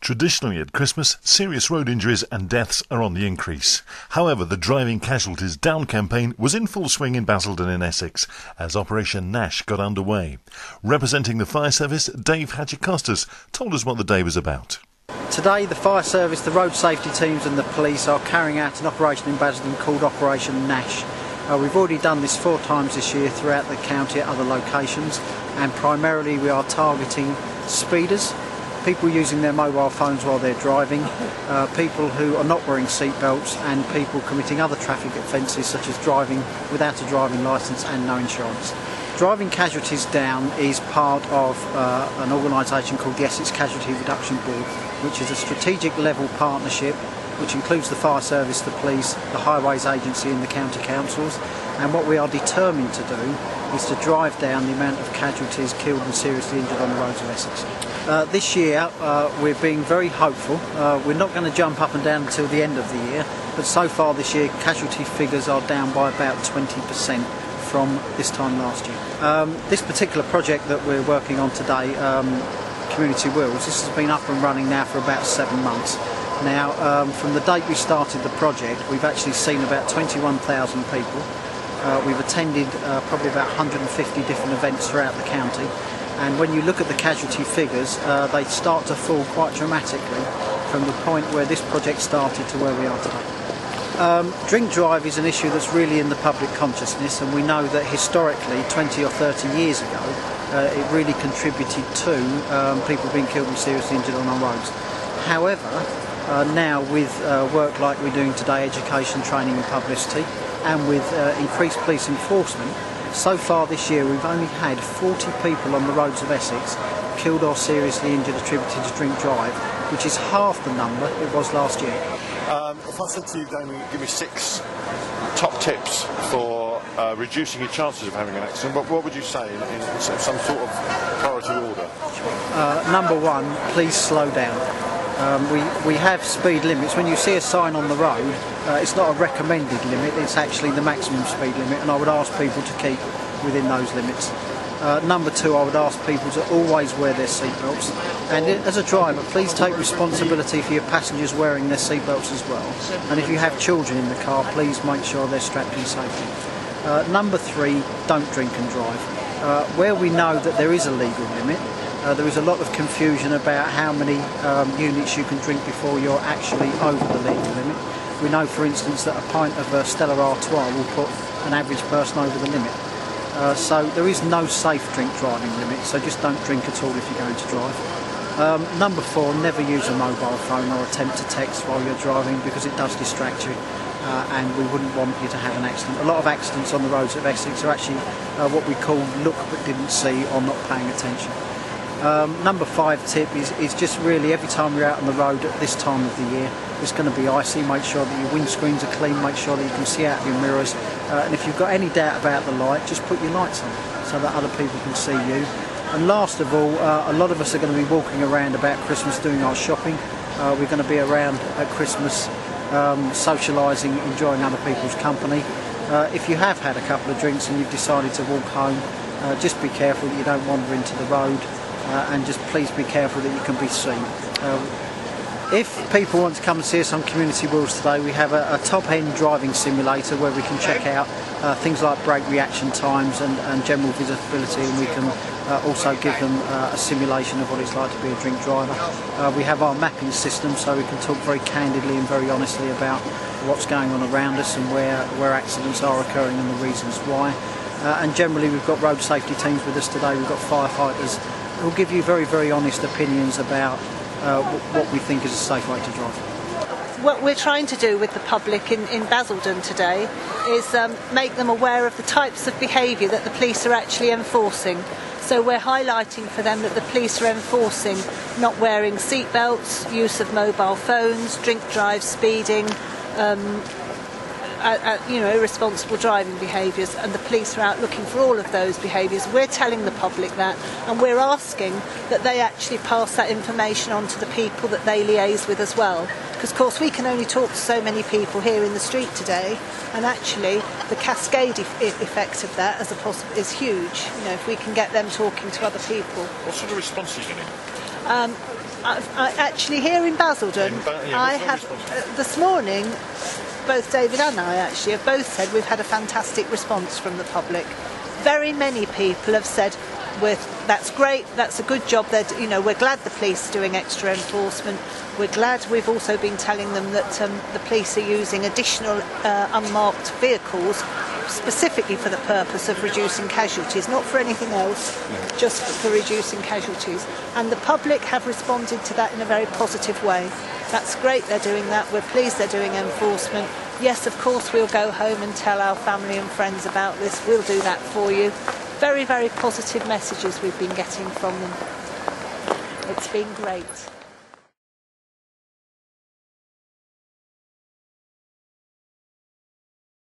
Traditionally at Christmas, serious road injuries and deaths are on the increase. However, the Driving Casualties Down campaign was in full swing in Basildon in Essex as Operation Nash got underway. Representing the fire service, Dave Hatchikostas told us what the day was about. Today the fire service, the road safety teams and the police are carrying out an operation in Basildon called Operation Nash. We've already done this 4 times this year throughout the county at other locations, and primarily we are targeting speeders, people using their mobile phones while they're driving, people who are not wearing seat belts, and people committing other traffic offences such as driving without a driving licence and no insurance. Driving Casualties Down is part of an organisation called the Essex Casualty Reduction Board, which is a strategic level partnership which includes the fire service, the police, the highways agency and the county councils. And what we are determined to do is to drive down the amount of casualties killed and seriously injured on the roads of Essex. This year we're being very hopeful. We're not going to jump up and down until the end of the year, but so far this year casualty figures are down by about 20% from this time last year. This particular project that we're working on today, Community Wheels, this has been up and running now for about 7 months. Now, from the date we started the project, we've actually seen about 21,000 people. We've attended probably about 150 different events throughout the county, and when you look at the casualty figures, they start to fall quite dramatically from the point where this project started to where we are today. Drink drive is an issue that's really in the public consciousness, and we know that historically, 20 or 30 years ago, it really contributed to people being killed and seriously injured on our roads. However, now with work like we're doing today, education, training and publicity, and with increased police enforcement, so far this year we've only had 40 people on the roads of Essex killed or seriously injured attributed to drink drive, which is half the number it was last year. If I said to you, Damien, give me 6 top tips for reducing your chances of having an accident, what would you say in some sort of priority order? Number 1, please slow down. We have speed limits. When you see a sign on the road, it's not a recommended limit, it's actually the maximum speed limit, and I would ask people to keep within those limits. Number 2, I would ask people to always wear their seatbelts, and as a driver, please take responsibility for your passengers wearing their seatbelts as well, and if you have children in the car, please make sure they're strapped in safely. Number 3, don't drink and drive. Where we know that there is a legal limit, there is a lot of confusion about how many units you can drink before you're actually over the legal limit. We know, for instance, that a pint of Stella Artois will put an average person over the limit. So there is no safe drink driving limit, so just don't drink at all if you're going to drive. Number 4, never use a mobile phone or attempt to text while you're driving, because it does distract you, and we wouldn't want you to have an accident. A lot of accidents on the roads of Essex are actually what we call look but didn't see, or not paying attention. Number 5 tip is just really every time you're out on the road at this time of the year, it's going to be icy, make sure that your windscreens are clean, make sure that you can see out of your mirrors, and if you've got any doubt about the light, just put your lights on so that other people can see you. And last of all, a lot of us are going to be walking around about Christmas doing our shopping. We're going to be around at Christmas socialising, enjoying other people's company. If you have had a couple of drinks and you've decided to walk home, just be careful that you don't wander into the road. And just please be careful that you can be seen. If people want to come and see us on Community Wheels today, we have a top-end driving simulator where we can check out things like brake reaction times and general visibility, and we can also give them a simulation of what it's like to be a drink driver. We have our mapping system, so we can talk very candidly and very honestly about what's going on around us and where accidents are occurring and the reasons why. And generally we've got road safety teams with us today, we've got firefighters who will give you very, very honest opinions about what we think is a safe way to drive. What we're trying to do with the public in Basildon today is make them aware of the types of behaviour that the police are actually enforcing. So we're highlighting for them that the police are enforcing not wearing seat belts, use of mobile phones, drink drive, speeding, irresponsible driving behaviours, and the police are out looking for all of those behaviours. We're telling the public that, and we're asking that they actually pass that information on to the people that they liaise with as well. Because of course we can only talk to so many people here in the street today, and actually the cascade effect of that is huge. If we can get them talking to other people. What sort of responses do you need? Actually, here in Basildon, I have this morning. Both David and I actually have both said we've had a fantastic response from the public. Very many people have said, that's great, that's a good job. We're glad the police are doing extra enforcement. We're glad we've also been telling them that the police are using additional unmarked vehicles specifically for the purpose of reducing casualties, not for anything else, just for reducing casualties. And the public have responded to that in a very positive way. That's great they're doing that. We're pleased they're doing enforcement. Yes, of course, we'll go home and tell our family and friends about this. We'll do that for you. Very, very positive messages we've been getting from them. It's been great.